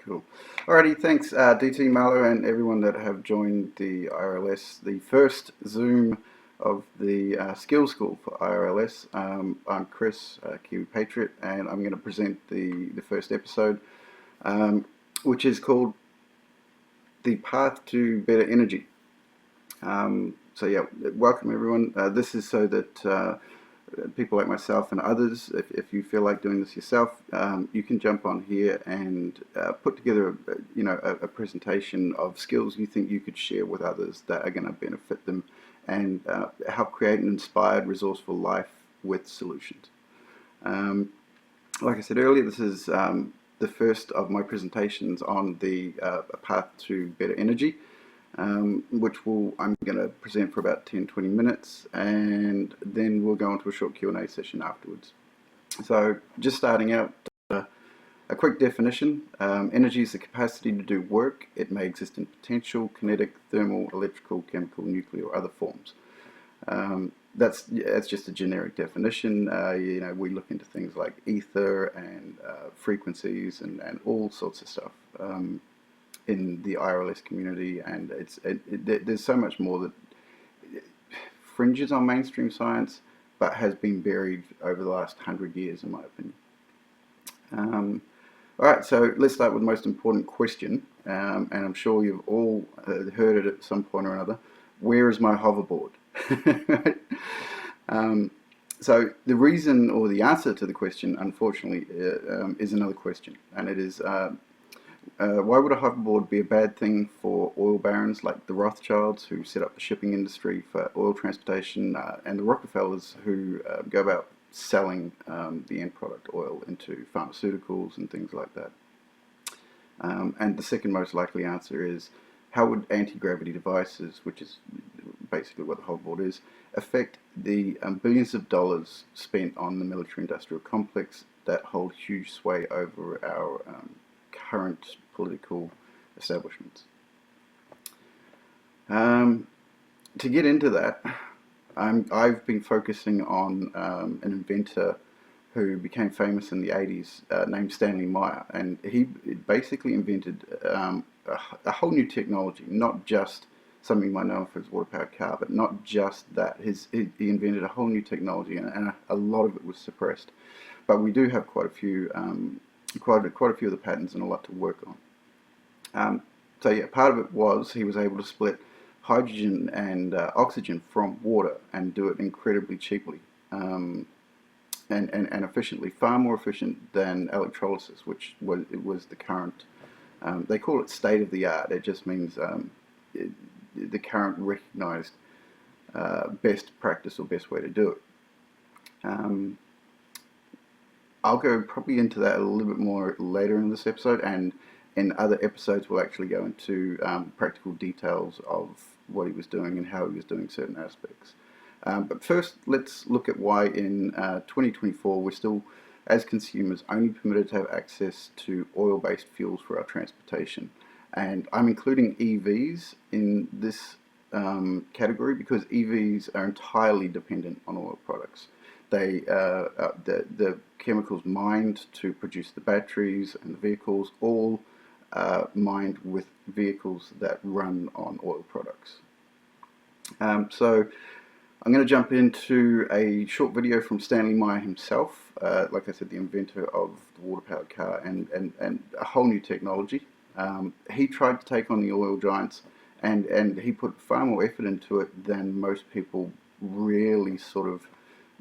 Cool. Alrighty, thanks DT, Marlo, and everyone that have joined the IRLS, the first Zoom of the Skills School for IRLS. I'm Chris, Kiwi Patriot, and I'm going to present the first episode, which is called The Path to Better Energy. So yeah, welcome everyone. This is so that people like myself and others, if you feel like doing this yourself, you can jump on here and put together a presentation of skills you think you could share with others that are going to benefit them and help create an inspired, resourceful life with solutions. Like I said earlier, this is the first of my presentations on the path to better energy. Which I'm going to present for about 10-20 minutes, and then we'll go into a short Q&A session afterwards. So just starting out, a quick definition. Energy is the capacity to do work. It may exist in potential, kinetic, thermal, electrical, chemical, nuclear, or other forms. That's just a generic definition. We look into things like ether and frequencies and all sorts of stuff in the IRLS community, and there's so much more that fringes on mainstream science, but has been buried over the last 100 years, in my opinion. All right, so let's start with the most important question, and I'm sure you've all heard it at some point or another. Where is my hoverboard? So the reason, or the answer to the question, unfortunately, is another question, and it is, why would a hoverboard be a bad thing for oil barons like the Rothschilds, who set up the shipping industry for oil transportation, and the Rockefellers, who go about selling the end product, oil, into pharmaceuticals and things like that? And the second most likely answer is, how would anti-gravity devices, which is basically what the hoverboard is, affect the billions of dollars spent on the military-industrial complex that hold huge sway over our current political establishments? To get into that, I've been focusing on an inventor who became famous in the 80s, named Stanley Meyer, and he basically invented a whole new technology, not just something you might know for his water-powered car, but not just that. He invented a whole new technology, and a lot of it was suppressed. But we do have quite a few quite a few of the patents and a lot to work on. So yeah, part of it was he was able to split hydrogen and oxygen from water and do it incredibly cheaply and efficiently, far more efficient than electrolysis, which was the current, they call it state of the art. It just means the current recognized best practice or best way to do it. I'll go probably into that a little bit more later in this episode, and in other episodes we'll actually go into practical details of what he was doing and how he was doing certain aspects. But first, let's look at why in 2024 we're still, as consumers, only permitted to have access to oil-based fuels for our transportation. And I'm including EVs in this category because EVs are entirely dependent on oil products. They the chemicals mined to produce the batteries and the vehicles, all mined with vehicles that run on oil products. So I'm going to jump into a short video from Stanley Meyer himself, like I said, the inventor of the water-powered car and a whole new technology. He tried to take on the oil giants, and he put far more effort into it than most people really sort of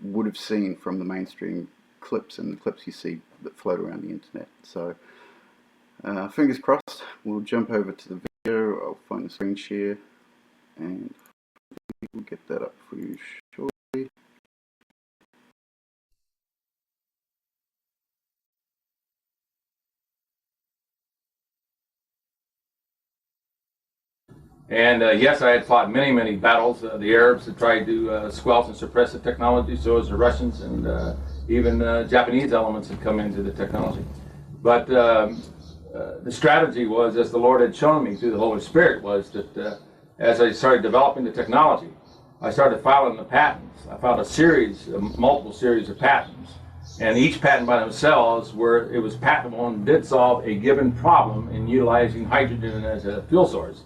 would have seen from the mainstream clips and the clips you see that float around the internet. So fingers crossed, we'll jump over to the video. I'll find the screen share and we'll get that up for you shortly. And yes, I had fought many battles. The Arabs had tried to squelch and suppress the technology, so as the Russians, and even Japanese elements had come into the technology. But the strategy was, as the Lord had shown me through the Holy Spirit, was that as I started developing the technology, I started filing the patents. I filed multiple series of patents And each patent by themselves, where it was patentable and did solve a given problem in utilizing hydrogen as a fuel source.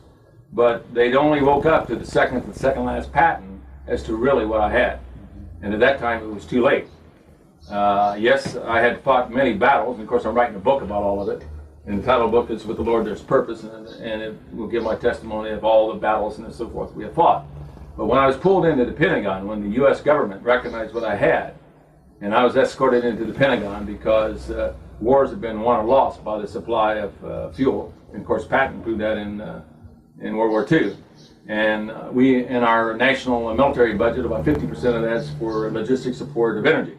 But they'd only woke up to the second last patent as to really what I had. And at that time, it was too late. Yes, I had fought many battles, and of course I'm writing a book about all of it. And the title of the book is With the Lord There's Purpose, and it will give my testimony of all the battles and so forth we have fought. But when I was pulled into the Pentagon, when the U.S. government recognized what I had, and I was escorted into the Pentagon because wars have been won or lost by the supply of fuel. And of course, Patton proved that in World War II. And we, in our national military budget, about 50% of that's for logistics support of energy.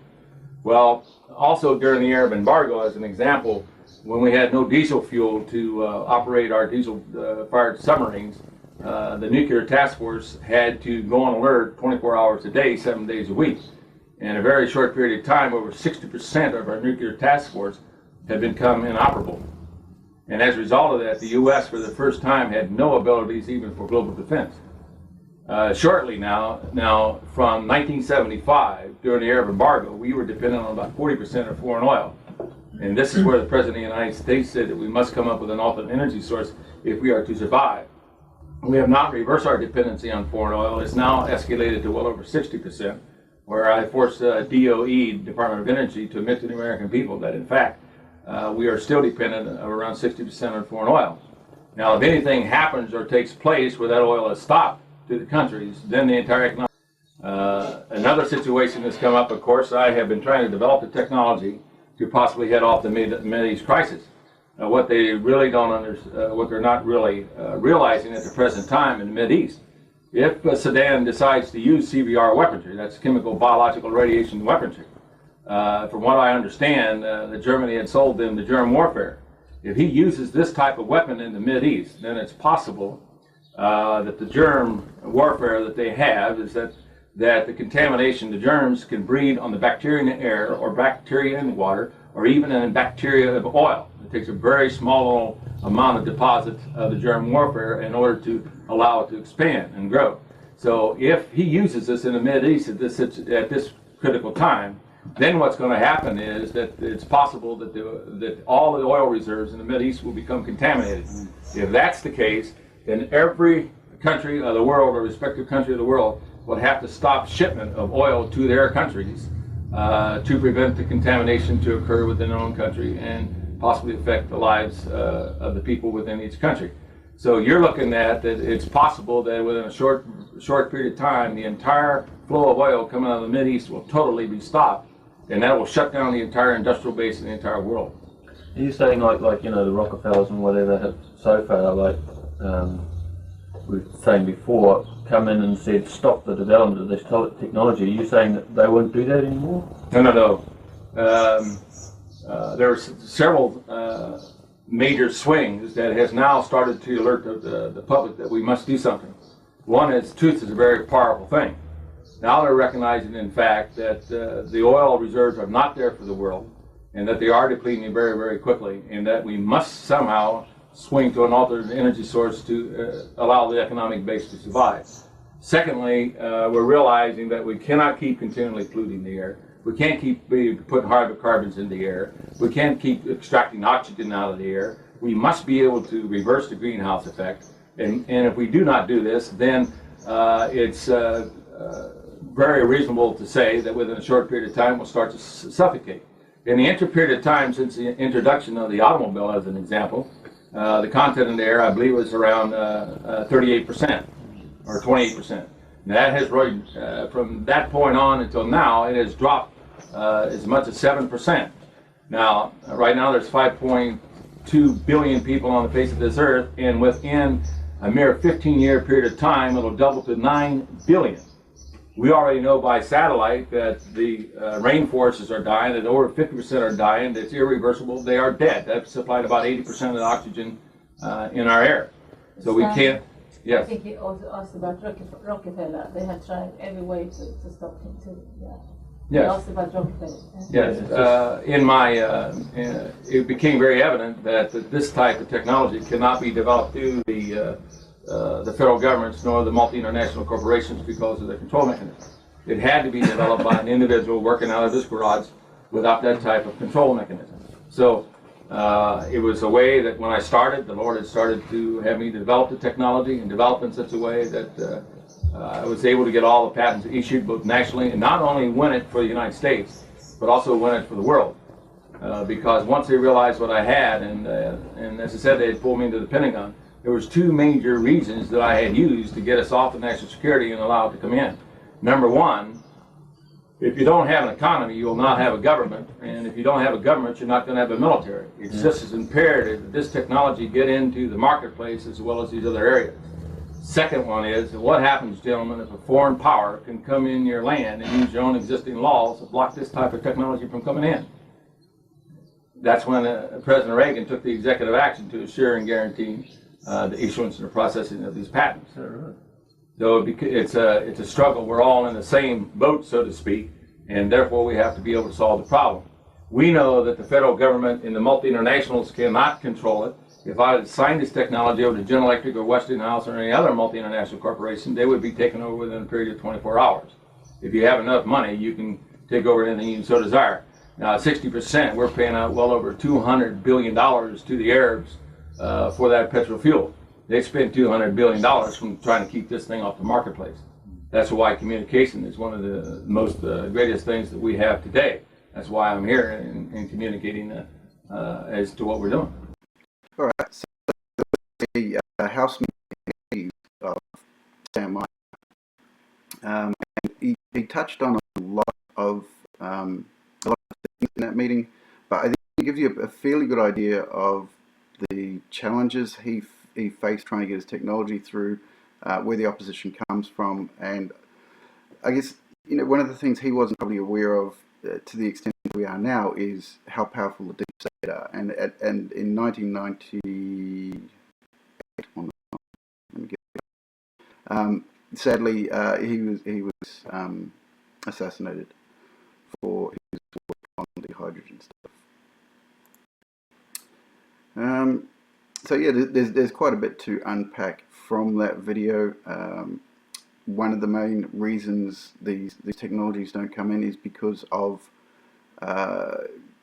Well, also during the Arab embargo, as an example, when we had no diesel fuel to operate our diesel-fired submarines, the nuclear task force had to go on alert 24 hours a day, 7 days a week. In a very short period of time, over 60% of our nuclear task force had become inoperable. And as a result of that, the U.S. for the first time had no abilities even for global defense. Shortly now, from 1975, during the Arab embargo, we were dependent on about 40% of foreign oil. And this is where the President of the United States said that we must come up with an alternate energy source if we are to survive. We have not reversed our dependency on foreign oil. It's now escalated to well over 60%, where I forced DOE, Department of Energy, to admit to the American people that, in fact, we are still dependent of around 60% on foreign oil. Now, if anything happens or takes place where that oil is stopped to the countries, then the entire economic... another situation has come up, of course. I have been trying to develop the technology to possibly head off the Mideast crisis. What they really don't understand, what they're not really realizing at the present time in the Mideast, if Saddam decides to use CBR weaponry, that's chemical, biological, radiation weaponry, from what I understand, that Germany had sold them to germ warfare. If he uses this type of weapon in the Mideast, then it's possible that the germ warfare that they have is that the contamination, the germs can breed on the bacteria in the air or bacteria in the water or even in bacteria of oil. It takes a very small amount of deposit of the germ warfare in order to allow it to expand and grow. So if he uses this in the Mideast at this critical time, then what's going to happen is that it's possible that all the oil reserves in the Mideast will become contaminated. If that's the case, then every country of the world, or respective country of the world, would have to stop shipment of oil to their countries to prevent the contamination to occur within their own country and possibly affect the lives of the people within each country. So you're looking at that it's possible that within a short period of time, the entire flow of oil coming out of the Mideast will totally be stopped, and that will shut down the entire industrial base in the entire world. Are you saying like you know the Rockefellers and whatever have so far, like we were saying before, come in and said stop the development of this technology? Are you saying that they won't do that anymore? No. There are several major swings that has now started to alert the public that we must do something. One is truth is a very powerful thing. Now they're recognizing, in fact, that the oil reserves are not there for the world, and that they are depleting very, very quickly, and that we must somehow swing to an alternate energy source to allow the economic base to survive. Secondly, we're realizing that we cannot keep continually polluting the air. We can't keep putting hydrocarbons in the air. We can't keep extracting oxygen out of the air. We must be able to reverse the greenhouse effect. And if we do not do this, then it's very reasonable to say that within a short period of time we'll start to suffocate. In the period of time since the introduction of the automobile, as an example, the content in the air, I believe, was around 38% or 28%. And that has really, from that point on until now, it has dropped as much as 7%. Now, right now, there's 5.2 billion people on the face of this earth, and within a mere 15-year period of time, it'll double to 9 billion. We already know by satellite that the rainforests are dying, that over 50% are dying, that's irreversible, they are dead. That's supplied about 80% of the oxygen in our air. So we can't, yes. I think he also asked about Rockefeller. They had tried every way to stop him too. Yeah. Yes. He asked about Rockefeller. Yes, it became very evident that this type of technology cannot be developed through the federal governments nor the multi-international corporations because of the control mechanism. It had to be developed by an individual working out of his garage without that type of control mechanism. So it was a way that when I started, the Lord had started to have me develop the technology and develop in such a way that I was able to get all the patents issued both nationally and not only win it for the United States, but also win it for the world. Because once they realized what I had, and as I said, they had pulled me into the Pentagon, there was two major reasons that I had used to get us off of national security and allow it to come in. Number one, if you don't have an economy, you will not have a government, and if you don't have a government, you're not going to have a military. It's just as imperative that this technology get into the marketplace as well as these other areas. Second one is, what happens, gentlemen, if a foreign power can come in your land and use your own existing laws to block this type of technology from coming in? That's when President Reagan took the executive action to assure and guarantee the issuance and the processing of these patents. So it's a struggle. We're all in the same boat, so to speak, and therefore we have to be able to solve the problem. We know that the federal government and the multi-internationals cannot control it. If I had signed this technology over to General Electric or Westinghouse or any other multi-international corporation, they would be taken over within a period of 24 hours. If you have enough money, you can take over anything you so desire. Now, 60%, we're paying out well over $200 billion to the Arabs for that petrol fuel. They spent $200 billion from trying to keep this thing off the marketplace. That's why communication is one of the most greatest things that we have today. That's why I'm here and communicating as to what we're doing. All right. So the House meeting of Sam Meyer, and he touched on a lot of things in that meeting, but I think it gives you a fairly good idea of the challenges he faced trying to get his technology through, where the opposition comes from, and I guess one of the things he wasn't probably aware of to the extent that we are now is how powerful the deep state are. And in 1998, sadly, he was assassinated for his work on the hydrogen stuff. So yeah, there's quite a bit to unpack from that video. One of the main reasons these technologies don't come in is because of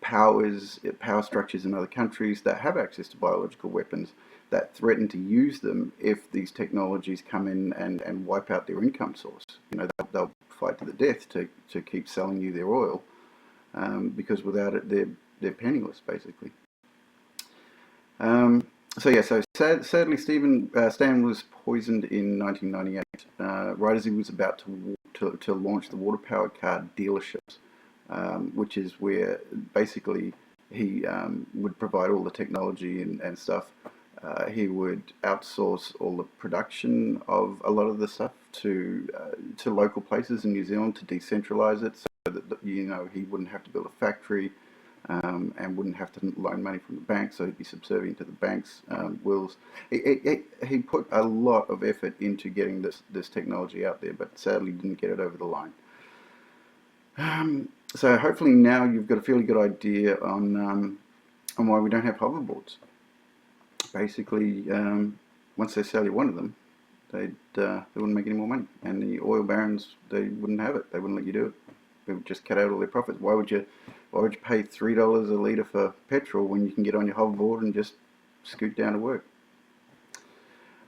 power structures in other countries that have access to biological weapons that threaten to use them if these technologies come in and wipe out their income source. They'll fight to the death to keep selling you their oil, because without it they're penniless basically. So sadly, Stan was poisoned in 1998, right as he was about to launch the water-powered car dealerships, which is where basically he would provide all the technology and stuff. He would outsource all the production of a lot of the stuff to local places in New Zealand to decentralize it, so that he wouldn't have to build a factory. And wouldn't have to loan money from the bank, so he'd be subservient to the bank's wills. He put a lot of effort into getting this technology out there, but sadly didn't get it over the line. So hopefully now you've got a fairly good idea on why we don't have hoverboards. Basically, once they sell you one of them, they wouldn't make any more money, and the oil barons, they wouldn't have it. They wouldn't let you do it. They would just cut out all their profits. Why would you pay $3 a litre for petrol when you can get on your hoverboard and just scoot down to work?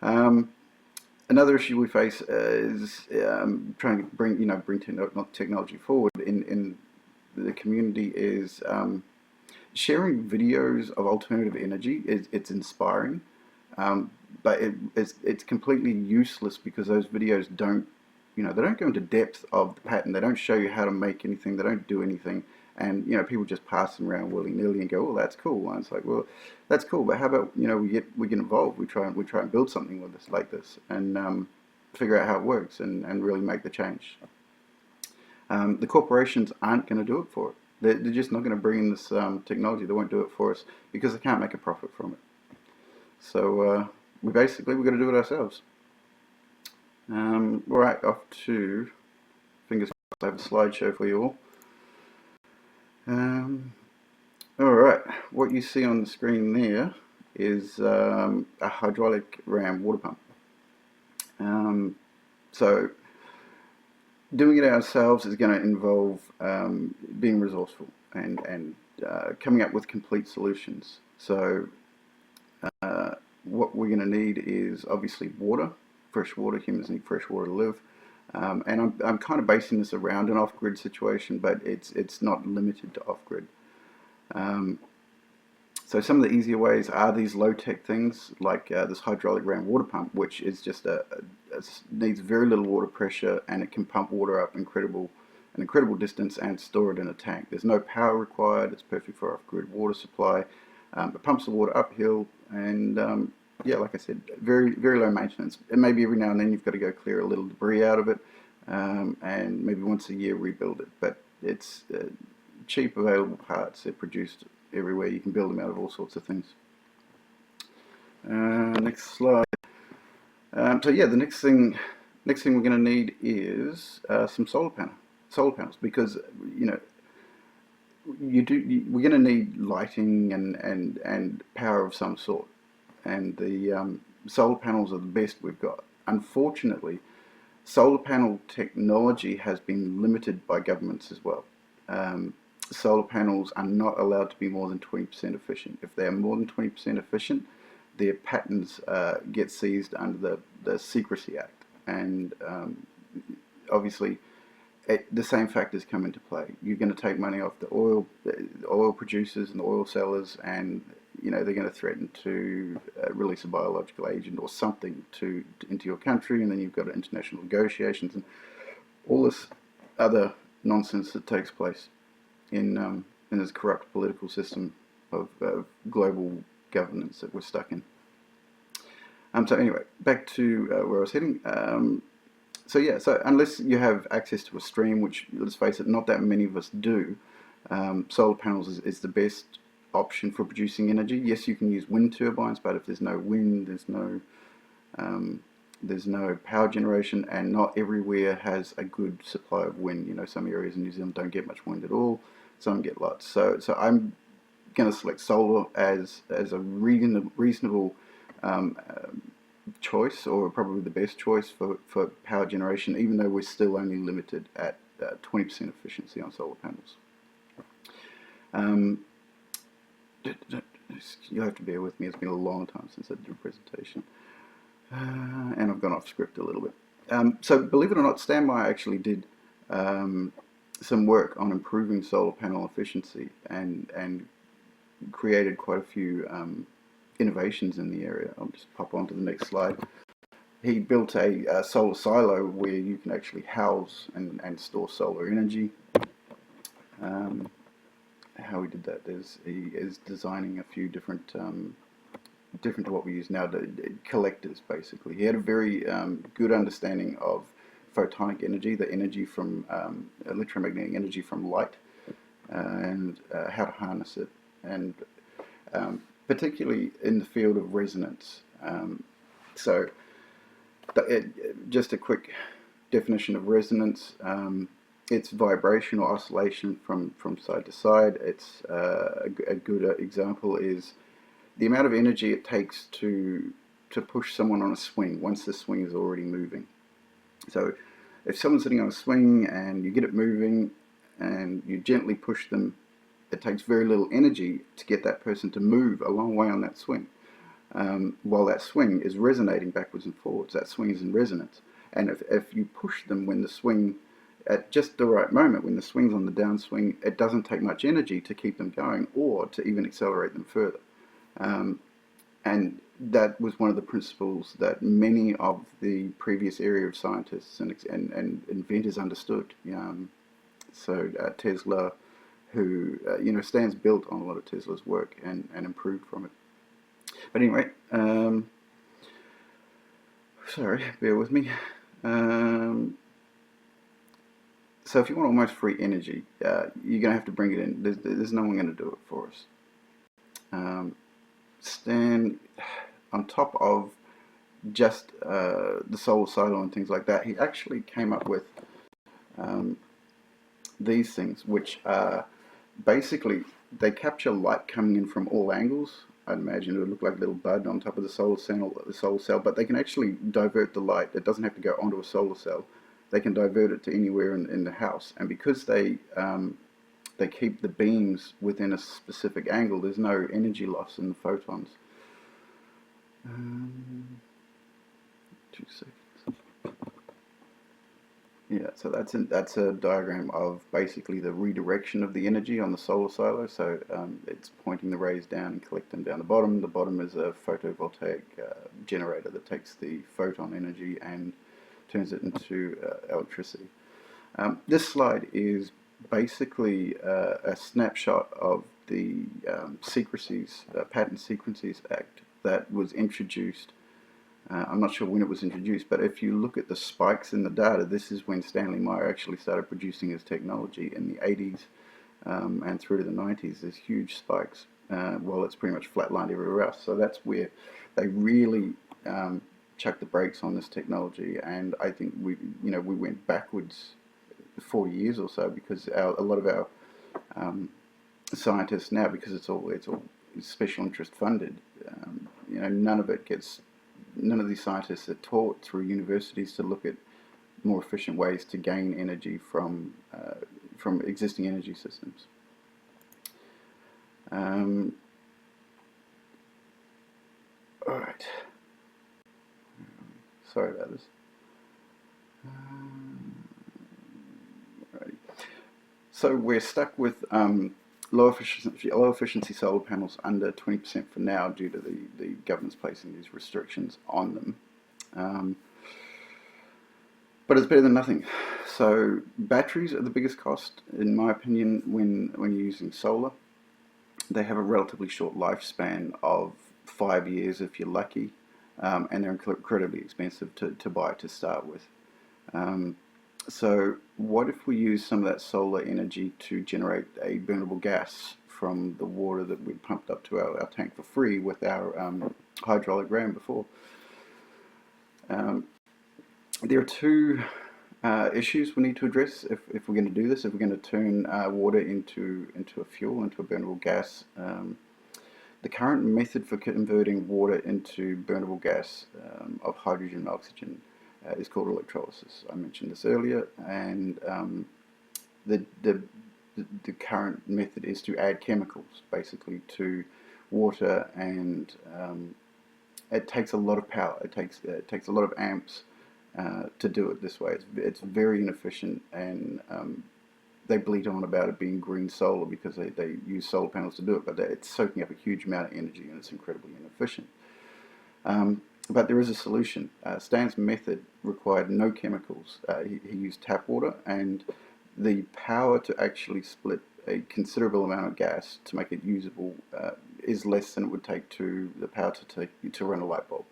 Another issue we face is trying to bring technology forward in the community is sharing videos of alternative energy. It's inspiring, but it's completely useless because those videos don't go into depth of the patent. They don't show you how to make anything. They don't do anything. And people just pass them around willy-nilly and go, "Well, that's cool." And it's like, well, that's cool, but how about we get involved? We try and build something with this like this, and figure out how it works, and really make the change. The corporations aren't going to do it for it. They're just not going to bring in this technology. They won't do it for us because they can't make a profit from it. So we've got to do it ourselves. Right, off to fingers crossed. I have a slideshow for you all. Alright, what you see on the screen there is a hydraulic ram water pump. So doing it ourselves is going to involve being resourceful, and coming up with complete solutions. So what we're going to need is obviously water, fresh water. Humans need fresh water to live. And I'm kind of basing this around an off-grid situation, but it's not limited to off-grid. So some of the easier ways are these low-tech things like this hydraulic ram water pump, which is just needs very little water pressure, and it can pump water up an incredible distance and store it in a tank. There's no power required. It's perfect for off-grid water supply. It pumps the water uphill, and yeah, like I said, very low maintenance. And maybe every now and then you've got to go clear a little debris out of it, and maybe once a year rebuild it. But it's cheap, available parts. They're produced everywhere. You can build them out of all sorts of things. Next slide. So yeah, the next thing we're going to need is some solar panels, because we're going to need lighting and power of some sort, and the solar panels are the best we've got. Unfortunately, solar panel technology has been limited by governments as well. Solar panels are not allowed to be more than 20% efficient. If they are more than 20% efficient, their patents get seized under the Secrecy Act, and obviously the same factors come into play. You're going to take money off the oil producers and the oil sellers, and they're going to threaten to release a biological agent or something into your country, and then you've got international negotiations and all this other nonsense that takes place in this corrupt political system of global governance that we're stuck in. So anyway, back to where I was heading. So yeah, so unless you have access to a stream, which, let's face it, not that many of us do, solar panels is the best option for producing energy. Yes, you can use wind turbines, but if there's no wind, there's no power generation, and not everywhere has a good supply of wind. Some areas in New Zealand don't get much wind at all, some get lots. So I'm going to select solar as a reasonable choice, or probably the best choice for power generation, even though we're still only limited at 20% efficiency on solar panels. You'll have to bear with me, it's been a long time since I did a presentation, and I've gone off script a little bit. So believe it or not, Stan Meyer actually did some work on improving solar panel efficiency, and created quite a few innovations in the area. I'll just pop on to the next slide. He built a solar silo where you can actually house and store solar energy. How he did that is he is designing a few different to what we use now, collectors basically. He had a very good understanding of photonic energy, the energy from electromagnetic energy from light, and how to harness it, and particularly in the field of resonance. Just a quick definition of resonance. It's vibration or oscillation from side to side. It's a good example is the amount of energy it takes to push someone on a swing once the swing is already moving. So if someone's sitting on a swing and you get it moving and you gently push them, it takes very little energy to get that person to move a long way on that swing. While that swing is resonating backwards and forwards, that swing is in resonance. And if you push them when the swing, at just the right moment, when the swing's on the downswing, it doesn't take much energy to keep them going or to even accelerate them further. And that was one of the principles that many of the previous area of scientists and inventors understood. Tesla, who Stan's built on a lot of Tesla's work and improved from it. But anyway, sorry, bear with me. So if you want almost free energy, you're going to have to bring it in. There's no one going to do it for us. Stan, on top of just the solar silo and things like that, he actually came up with these things, which are basically, they capture light coming in from all angles. I'd imagine it would look like a little bud on top of the solar cell, but they can actually divert the light. It doesn't have to go onto a solar cell. They can divert it to anywhere in the house, and because they they keep the beams within a specific angle. There's no energy loss in the photons. 2 seconds. Yeah, so that's a diagram of basically the redirection of the energy on the solar silo. So it's pointing the rays down and collecting them down the bottom. The bottom is a photovoltaic generator that takes the photon energy and turns it into electricity. This slide is basically a snapshot of the Patent Secrecies Act that was introduced. I'm not sure when it was introduced, but if you look at the spikes in the data, this is when Stanley Meyer actually started producing his technology in the 80s and through to the 90s. There's huge spikes, while it's pretty much flatlined everywhere else. So that's where they really chucked the brakes on this technology, and I think we went backwards 4 years or so, because a lot of our scientists now, because it's all special interest funded, none of these scientists are taught through universities to look at more efficient ways to gain energy from existing energy systems. All right. Sorry about this. Alrighty. So we're stuck with low efficiency solar panels under 20% for now, due to the government's placing these restrictions on them. But it's better than nothing. So batteries are the biggest cost, in my opinion, when you're using solar. They have a relatively short lifespan of 5 years if you're lucky, and they're incredibly expensive to buy to start with. So what if we use some of that solar energy to generate a burnable gas from the water that we pumped up to our tank for free with our hydraulic ram before? There are two issues we need to address if we're going to do this. If we're going to turn water into a fuel, into a burnable gas. The current method for converting water into burnable gas of hydrogen and oxygen is called electrolysis. I mentioned this earlier, and the current method is to add chemicals basically to water, and it takes a lot of power. It takes a lot of amps to do it this way. It's very inefficient, and they bleat on about it being green solar because they use solar panels to do it, but it's soaking up a huge amount of energy, and it's incredibly inefficient. But there is a solution. Stan's method required no chemicals. He used tap water, and the power to actually split a considerable amount of gas to make it usable is less than it would take the power to run a light bulb.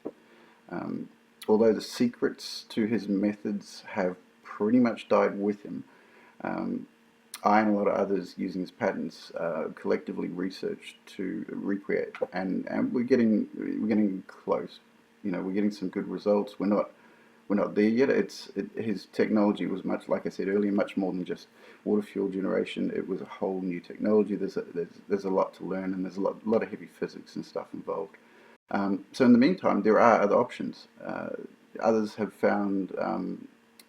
Although the secrets to his methods have pretty much died with him, I and a lot of others using his patents collectively researched to recreate, and we're getting close. We're getting some good results. We're not there yet. His technology was much, like I said earlier, much more than just water fuel generation. It was a whole new technology. There's a lot to learn, and there's a lot of heavy physics and stuff involved. So in the meantime, there are other options. Others have found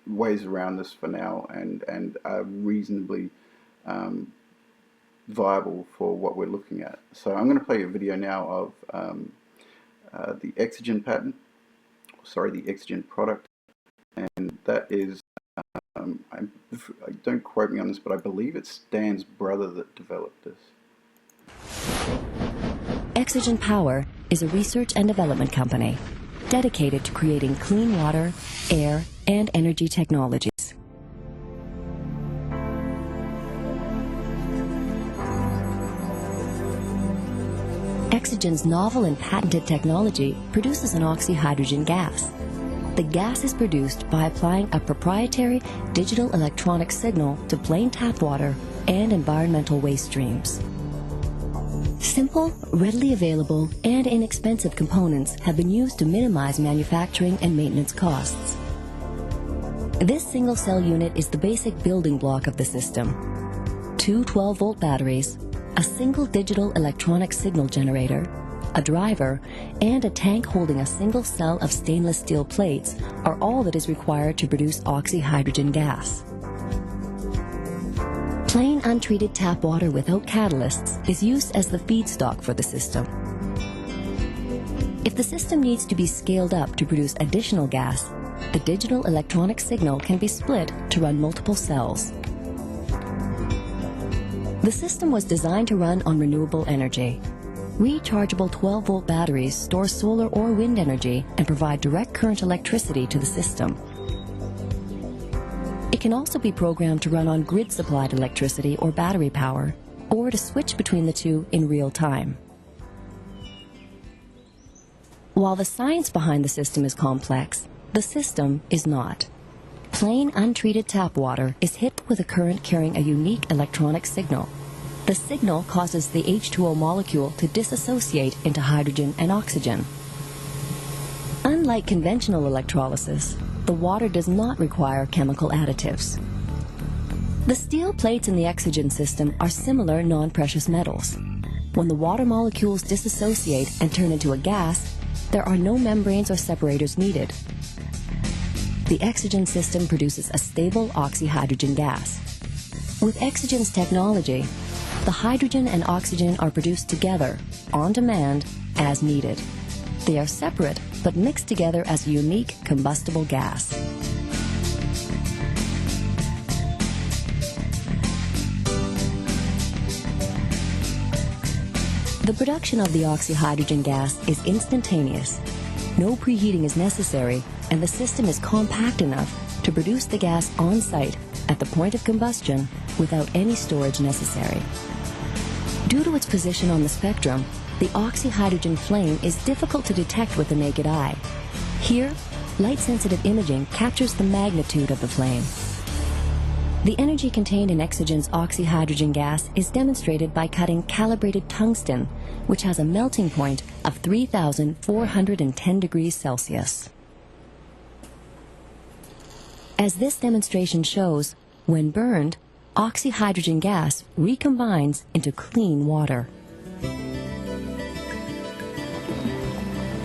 ways around this for now, and are reasonably viable for what we're looking at. So I'm going to play a video now of the Exogen the Exogen product, and that is, don't quote me on this, but I believe it's Stan's brother that developed this. Exogen Power is a research and development company dedicated to creating clean water, air, and energy technologies. Exogen's novel and patented technology produces an oxyhydrogen gas. The gas is produced by applying a proprietary digital electronic signal to plain tap water and environmental waste streams. Simple, readily available, and inexpensive components have been used to minimize manufacturing and maintenance costs. This single-cell unit is the basic building block of the system. Two 12-volt batteries, a single digital electronic signal generator, a driver, and a tank holding a single cell of stainless steel plates are all that is required to produce oxyhydrogen gas. Plain untreated tap water without catalysts is used as the feedstock for the system. If the system needs to be scaled up to produce additional gas, the digital electronic signal can be split to run multiple cells. The system was designed to run on renewable energy. Rechargeable 12-volt batteries store solar or wind energy and provide direct current electricity to the system. It can also be programmed to run on grid-supplied electricity or battery power, or to switch between the two in real time. While the science behind the system is complex, the system is not. Plain untreated tap water is hit with a current carrying a unique electronic signal. The signal causes the H2O molecule to dissociate into hydrogen and oxygen. Unlike conventional electrolysis, the water does not require chemical additives. The steel plates in the oxygen system are similar non-precious metals. When the water molecules dissociate and turn into a gas, there are no membranes or separators needed. The oxygen system produces a stable oxyhydrogen gas. With Oxygen's technology, the hydrogen and oxygen are produced together, on demand, as needed. They are separate, but mixed together as a unique combustible gas. The production of the oxyhydrogen gas is instantaneous. No preheating is necessary, and the system is compact enough to produce the gas on site at the point of combustion without any storage necessary. Due to its position on the spectrum, the oxyhydrogen flame is difficult to detect with the naked eye. Here, light-sensitive imaging captures the magnitude of the flame. The energy contained in Oxygen's oxyhydrogen gas is demonstrated by cutting calibrated tungsten, which has a melting point of 3,410 degrees Celsius. As this demonstration shows, when burned, oxyhydrogen gas recombines into clean water.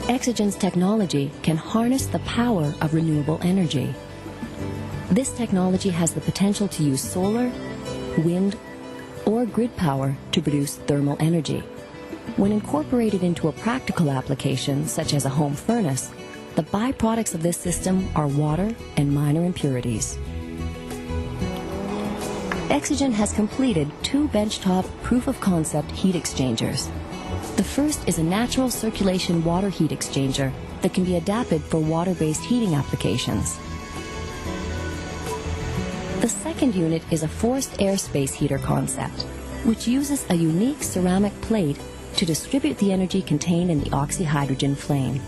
Oxygen's technology can harness the power of renewable energy. This technology has the potential to use solar, wind, or grid power to produce thermal energy. When incorporated into a practical application, such as a home furnace, the byproducts of this system are water and minor impurities. Oxygen has completed 2 benchtop proof-of-concept heat exchangers. The first is a natural circulation water heat exchanger that can be adapted for water-based heating applications. The second unit is a forced airspace heater concept, which uses a unique ceramic plate to distribute the energy contained in the oxyhydrogen flame.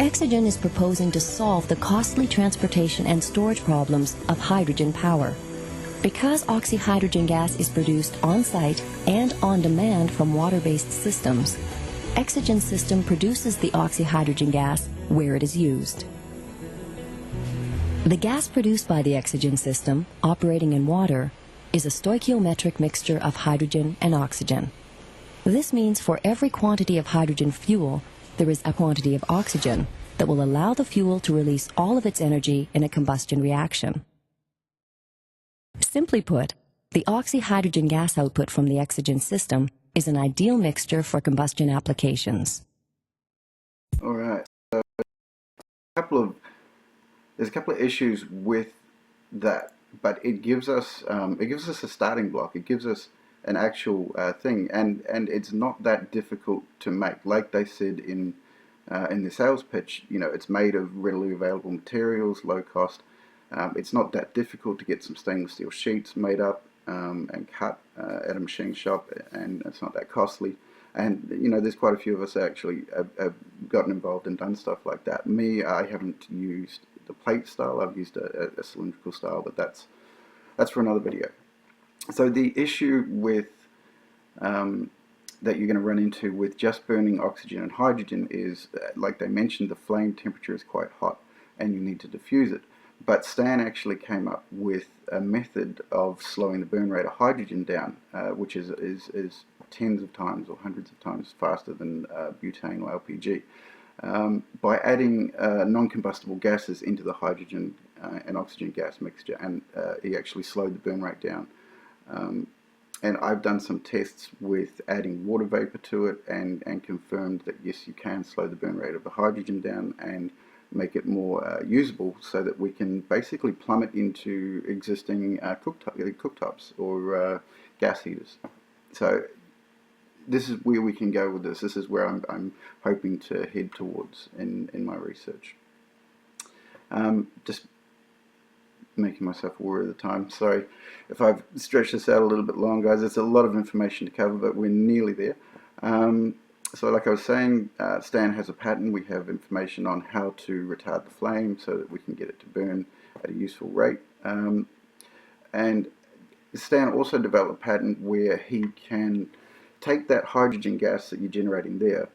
Oxygen is proposing to solve the costly transportation and storage problems of hydrogen power. Because oxyhydrogen gas is produced on-site and on demand from water-based systems, Oxygen's system produces the oxyhydrogen gas where it is used. The gas produced by the Oxygen system, operating in water, is a stoichiometric mixture of hydrogen and oxygen. This means for every quantity of hydrogen fuel, there is a quantity of oxygen that will allow the fuel to release all of its energy in a combustion reaction. Simply put, the oxyhydrogen gas output from the Oxygen system is an ideal mixture for combustion applications. All right. So there's a couple of issues with that, but it gives us a starting block. It gives us an actual thing, and it's not that difficult to make. Like they said in the sales pitch, you know, it's made of readily available materials, low cost. It's not that difficult to get some stainless steel sheets made up and cut at a machine shop, and it's not that costly. And you know, there's quite a few of us that actually have gotten involved and done stuff like that. Me, I haven't used the plate style. I've used a cylindrical style, but that's for another video. So the issue with that you're going to run into with just burning oxygen and hydrogen is, like they mentioned, the flame temperature is quite hot, and you need to diffuse it. But Stan actually came up with a method of slowing the burn rate of hydrogen down, which is tens of times or hundreds of times faster than butane or LPG, by adding non-combustible gases into the hydrogen an oxygen gas mixture, and he actually slowed the burn rate down. And I've done some tests with adding water vapor to it and confirmed that yes, you can slow the burn rate of the hydrogen down and make it more usable, so that we can basically plumb it into existing cooktops or gas heaters. So this is where we can go with this. This is where I'm hoping to head towards in my research. Just making myself aware of the time. Sorry if I've stretched this out a little bit long, guys. It's a lot of information to cover, but we're nearly there. So like I was saying, Stan has a patent. We have information on how to retard the flame so that we can get it to burn at a useful rate. And Stan also developed a patent where he can take that hydrogen gas that you're generating there,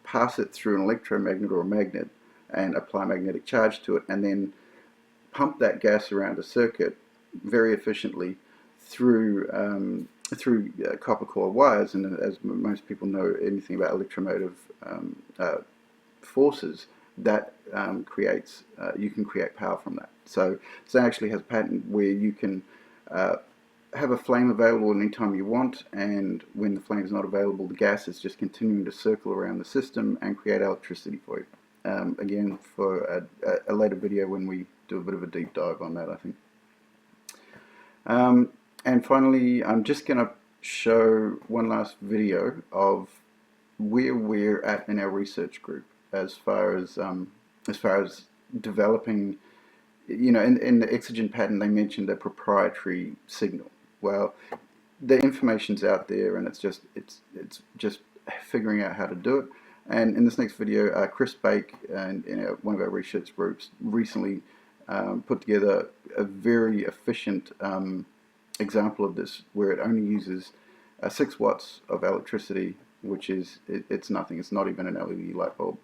pass it through an electromagnet or a magnet, and apply magnetic charge to it, and then pump that gas around a circuit very efficiently through copper core wires. And as most people know anything about electromotive forces, that creates you can create power from that. So it actually has a patent where you can have a flame available anytime you want, and when the flame is not available, the gas is just continuing to circle around the system and create electricity for you. Again, for a later video when we do a bit of a deep dive on that, I think. And finally, I'm just going to show one last video of where we're at in our research group as far as developing. You know, in the Exogen patent, they mentioned a proprietary signal. Well, the information's out there, and it's just figuring out how to do it. And in this next video, Chris Bake and one of our research groups recently put together a very efficient example of this, where it only uses 6 watts of electricity, which is it's nothing. It's not even an LED light bulb,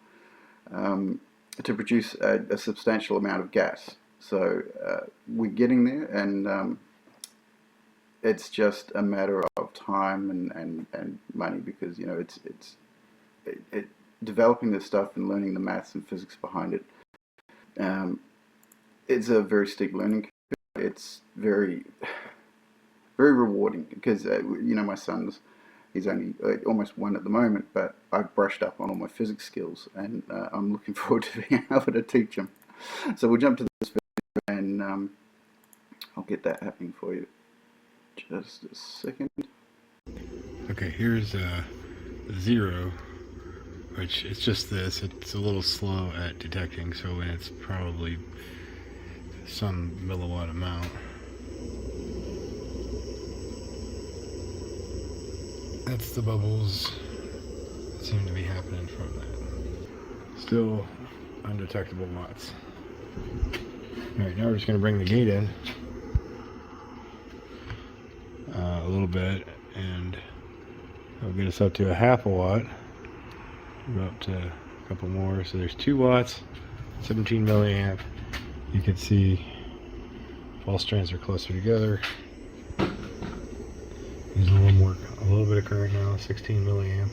to produce a substantial amount of gas. So we're getting there, and it's just a matter of time and money, because you know it's developing this stuff and learning the maths and physics behind it. It's a very steep learning curve. It's very rewarding, because you know, my son's, he's only almost 1 at the moment, but I've brushed up on all my physics skills, and I'm looking forward to being able to teach him. So we'll jump to this video, and I'll get that happening for you. Just a second. Okay, here's 0, which it's just this. It's a little slow at detecting, so when it's probably some milliwatt amount. That's the bubbles that seem to be happening from that. Still undetectable watts. Alright, now we're just going to bring the gate in a little bit, and that'll get us up to 1/2 watt. Go up to a couple more. So there's 2 watts, 17 milliamp. You can see false strands are closer together. There's a little bit of current now, 16 milliamp.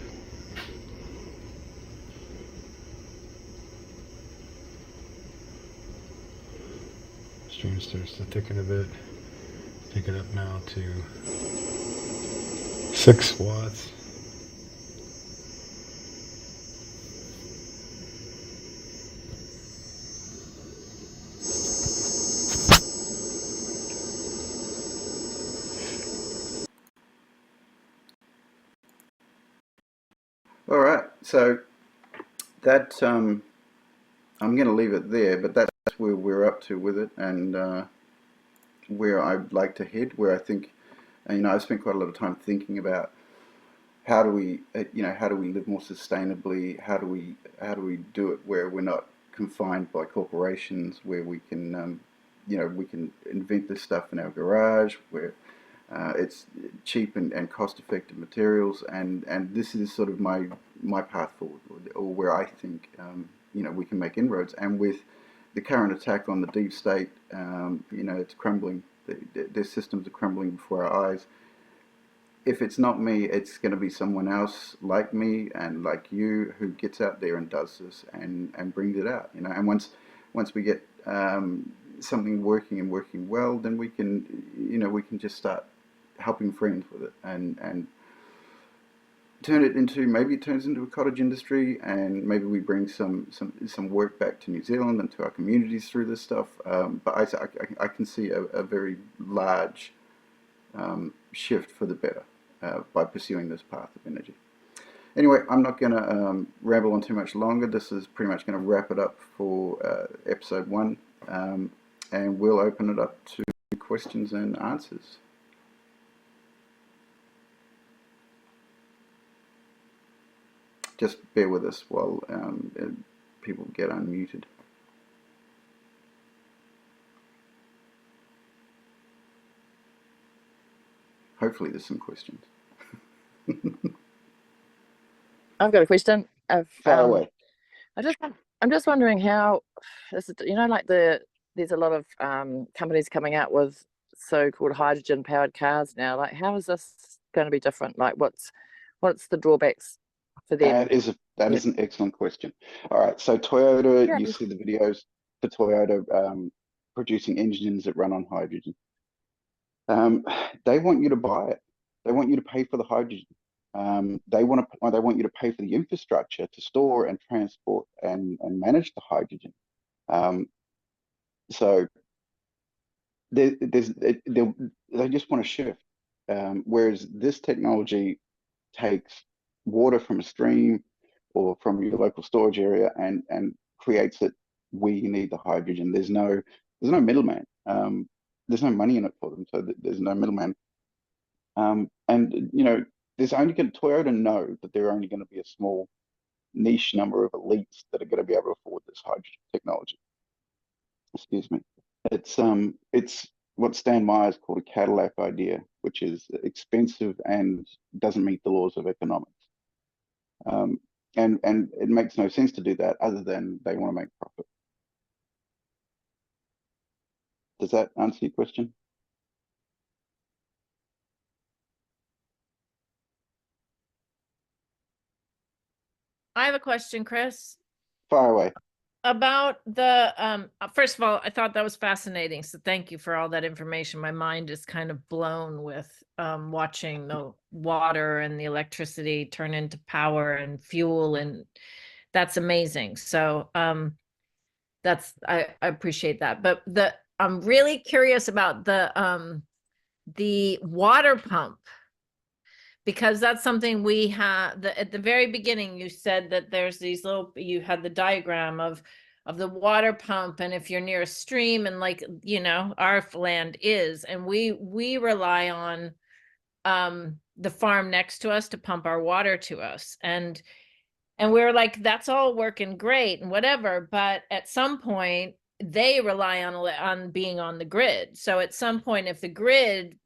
Stream starts to thicken a bit. Pick it up now to 6 watts. All right, so that I'm going to leave it there, but that's where we're up to with it, and where I'd like to head. Where I think, you know, I've spent quite a lot of time thinking about how do we, how do we live more sustainably? How do we do it where we're not confined by corporations? Where we can, we can invent this stuff in our garage, where it's cheap and cost-effective materials, and this is sort of my path forward, or where I think we can make inroads. And with the current attack on the deep state, it's crumbling. Their systems are crumbling before our eyes. If it's not me, it's going to be someone else like me and like you who gets out there and does this and brings it out. And once we get something working and working well, then we can, we can just start helping friends with it and turn it into, maybe it turns into a cottage industry, and maybe we bring some work back to New Zealand and to our communities through this stuff. But I can see a very large shift for the better by pursuing this path of energy. Anyway, I'm not going to ramble on too much longer. This is pretty much going to wrap it up for episode 1, and we'll open it up to questions and answers. Just bear with us while people get unmuted. Hopefully there's some questions. I've got a question. Fire away. I'm just wondering how this is, like there's a lot of companies coming out with so-called hydrogen-powered cars now. Like, how is this going to be different? Like, what's the drawbacks for them? That is an excellent question. All right, so Toyota, Yeah. you see the videos for Toyota producing engines that run on hydrogen. They want you to buy it. They want you to pay for the hydrogen. They want you to pay for the infrastructure to store and transport and manage the hydrogen. So they just want to shift. Whereas this technology takes water from a stream or from your local storage area and creates it where you need the hydrogen. There's no middleman. There's no money in it for them, so there's no middleman. And Toyota know that there are only going to be a small niche number of elites that are going to be able to afford this hydrogen technology. Excuse me. It's what Stan Myers called a Cadillac idea, which is expensive and doesn't meet the laws of economics. And it makes no sense to do that other than they want to make profit. Does that answer your question? I have a question, Chris, Fire away. about the first of all, I thought that was fascinating. So thank you for all that information. My mind is kind of blown with watching the water and the electricity turn into power and fuel, and that's amazing. So that's I appreciate that. But I'm really curious about the water pump, because that's something we have. At the very beginning you said that there's these you had the diagram of the water pump, and if you're near a stream, and like, our land is, and we rely on the farm next to us to pump our water to us, and we're like, that's all working great and whatever, but at some point they rely on being on the grid. So at some point, if the grid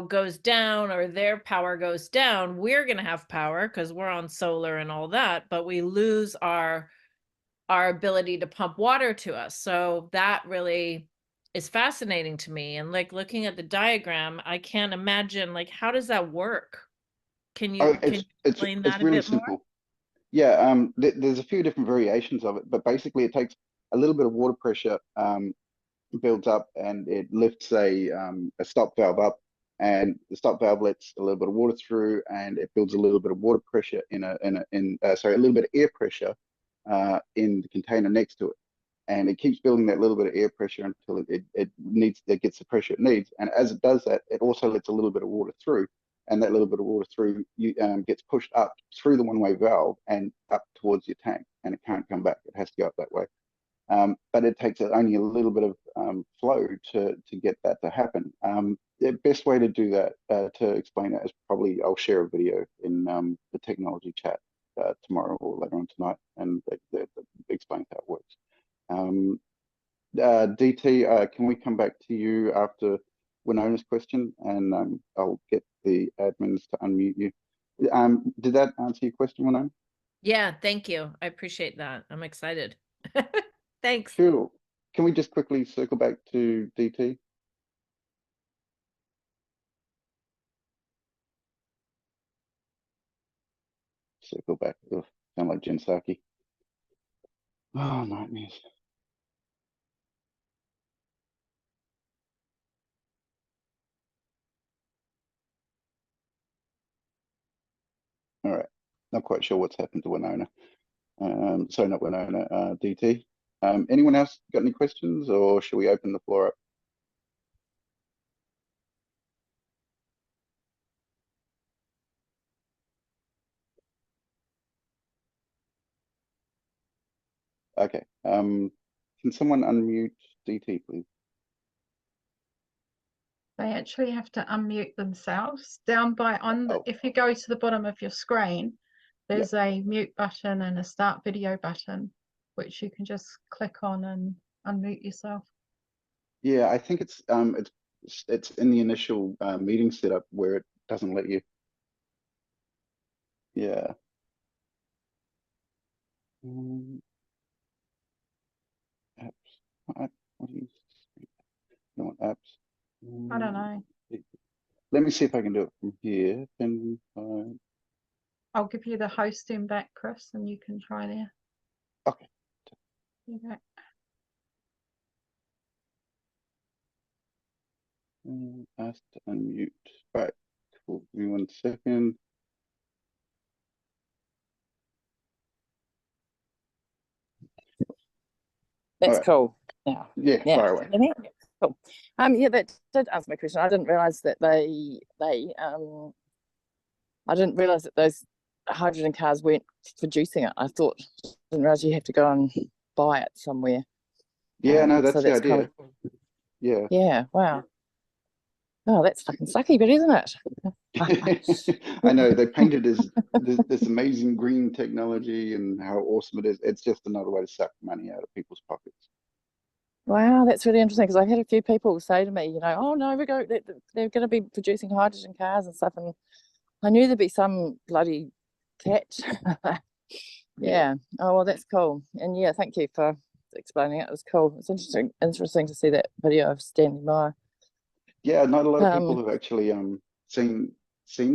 goes down, or their power goes down, we're going to have power because we're on solar and all that, but we lose our ability to pump water to us. So that really is fascinating to me. And like, looking at the diagram, I can't imagine, like, how does that work? Can you explain that really a bit simple. more? Yeah, there's a few different variations of it, but basically it takes a little bit of water pressure, builds up, and it lifts a stop valve up, and the stop valve lets a little bit of water through, and it builds a little bit of water pressure a little bit of air pressure in the container next to it, and it keeps building that little bit of air pressure until it gets the pressure it needs, and as it does that, it also lets a little bit of water through. And that little bit of water through gets pushed up through the one-way valve and up towards your tank, and it can't come back. It has to go up that way. But it takes only a little bit of flow to get that to happen. The best way to do that, to explain it, is probably I'll share a video in the technology chat tomorrow or later on tonight, and that explains how it works. DT, can we come back to you after Winona's question, and I'll get the admins to unmute you. Did that answer your question, Winona? Yeah, thank you. I appreciate that. I'm excited. Thanks. Cool. Can we just quickly circle back to DT? Circle back. Ugh, sound like Jen Psaki. Oh, nightmares. All right. Not quite sure what's happened to Winona. Sorry, not Winona, DT. Anyone else got any questions, or should we open the floor up? Okay. Can someone unmute DT, please? They actually have to unmute themselves. Down by if you go to the bottom of your screen, there's a mute button and a start video button, which you can just click on and unmute yourself. Yeah, I think it's in the initial meeting setup where it doesn't let you. Yeah. Apps. What do you want apps? I don't know. Let me see if I can do it from here. I'll give you the hosting back, Chris, and you can try there. Okay. Okay. Ask to unmute. Right. Cool. Give me 1 second. That's right. cool. Yeah. Yeah, far away. Cool. Yeah, that did answer my question. I didn't realize that I didn't realize that those hydrogen cars weren't producing it. Didn't realize you have to go and buy it somewhere. Yeah, no, that's so the that's idea. Cool. Yeah. Yeah. Wow. Oh, that's fucking sucky, but isn't it? I know they painted as this amazing green technology and how awesome it is. It's just another way to suck money out of people's pockets. Wow, that's really interesting, because I've had a few people say to me, oh no, they're going to be producing hydrogen cars and stuff, and I knew there'd be some bloody catch. Yeah. Oh well, that's cool. And yeah, thank you for explaining it. It was cool. It's interesting to see that video of Stanley Meyer. Yeah, not a lot of people have actually seen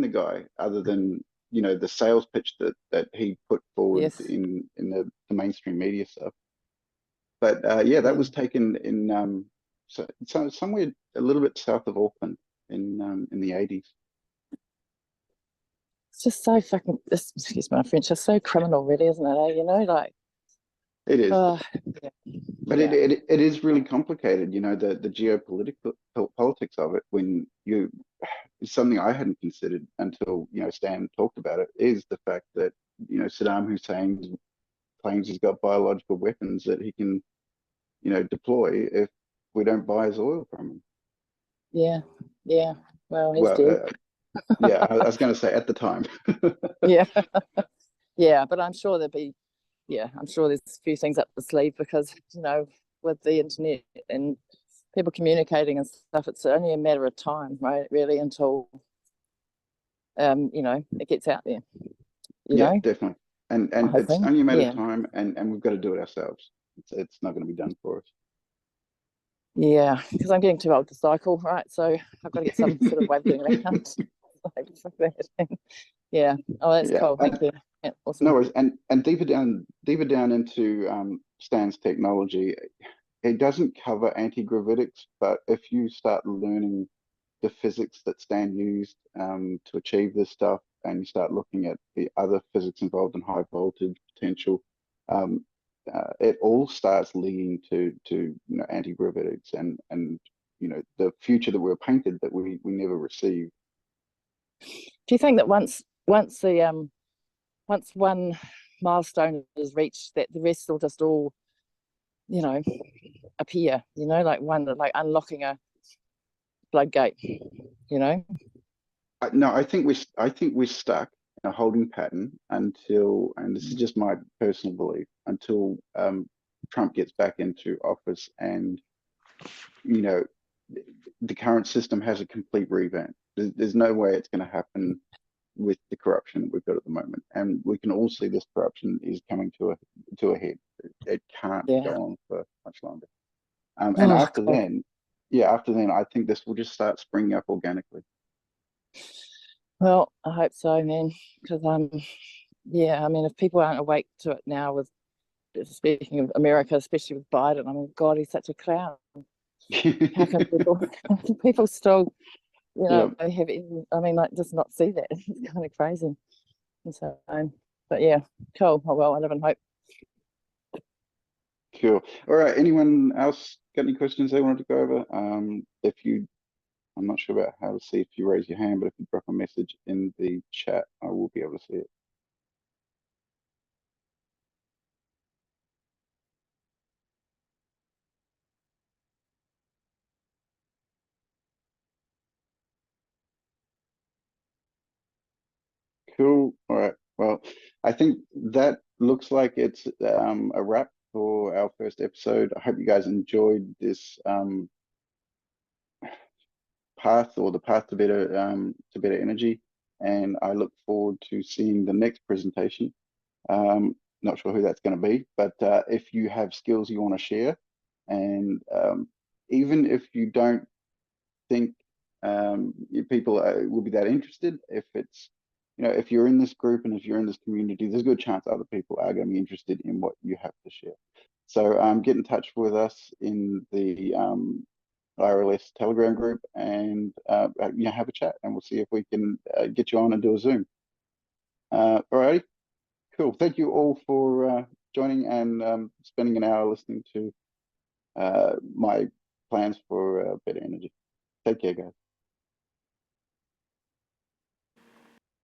the guy, other than the sales pitch that he put forward. Yes. in the mainstream media stuff. But yeah, that was taken in so somewhere a little bit south of Auckland in the 80s. It's just so fucking, excuse my French, it's so criminal, really, isn't it? Like it is. Yeah. But yeah. it is really complicated, the geopolitical politics of it. When it's something I hadn't considered until Stan talked about it, is the fact that Saddam Hussein claims he's got biological weapons that he can deploy if we don't buy his oil from him. Yeah. Well, he's dead. Yeah, I was going to say at the time. Yeah. Yeah, but I'm sure I'm sure there's a few things up the sleeve, because with the internet and people communicating and stuff, it's only a matter of time, right? Really, until it gets out there. You know? Definitely. And it's only a matter of time, and we've got to do it ourselves. It's not going to be done for us. Yeah, because I'm getting too old to cycle, right? So I've got to get some sort of way of getting around. Yeah. Oh, that's cool. Thank you. Yeah, awesome. No worries. And deeper down into Stan's technology, it doesn't cover anti-gravitics, but if you start learning the physics that Stan used to achieve this stuff, and you start looking at the other physics involved in high voltage potential, it all starts leading to anti-gravitics and the future that we're painted that we never received. Do you think that once one milestone is reached, that the rest will just all appear, like unlocking a floodgate? No, I think we're stuck in a holding pattern until, and this is just my personal belief, until Trump gets back into office and the current system has a complete revamp. There's no way it's going to happen with the corruption that we've got at the moment, and we can all see this corruption is coming to a head. It can't go on for much longer. And after then, I think this will just start springing up organically. Well, I hope so, man. Because if people aren't awake to it now, with speaking of America, especially with Biden, I mean, God, he's such a clown. How can people still, have, just not see that? It's kind of crazy. And so, but yeah, cool. Oh, well, I live in hope. Cool. All right. Anyone else got any questions they wanted to go over? I'm not sure about how to see if you raise your hand, but if you drop a message in the chat, I will be able to see it. Cool. All right. Well, I think that looks like it's a wrap for our first episode. I hope you guys enjoyed this path, or the path to better energy, and I look forward to seeing the next presentation. Not sure who that's going to be, but if you have skills you want to share, and even if you don't think people will be that interested, if it's, if you're in this group and if you're in this community, there's a good chance other people are going to be interested in what you have to share. So get in touch with us in the IRLS Telegram group, and have a chat, and we'll see if we can get you on and do a Zoom. All righty, cool. Thank you all for joining and spending an hour listening to my plans for better energy. Take care, guys.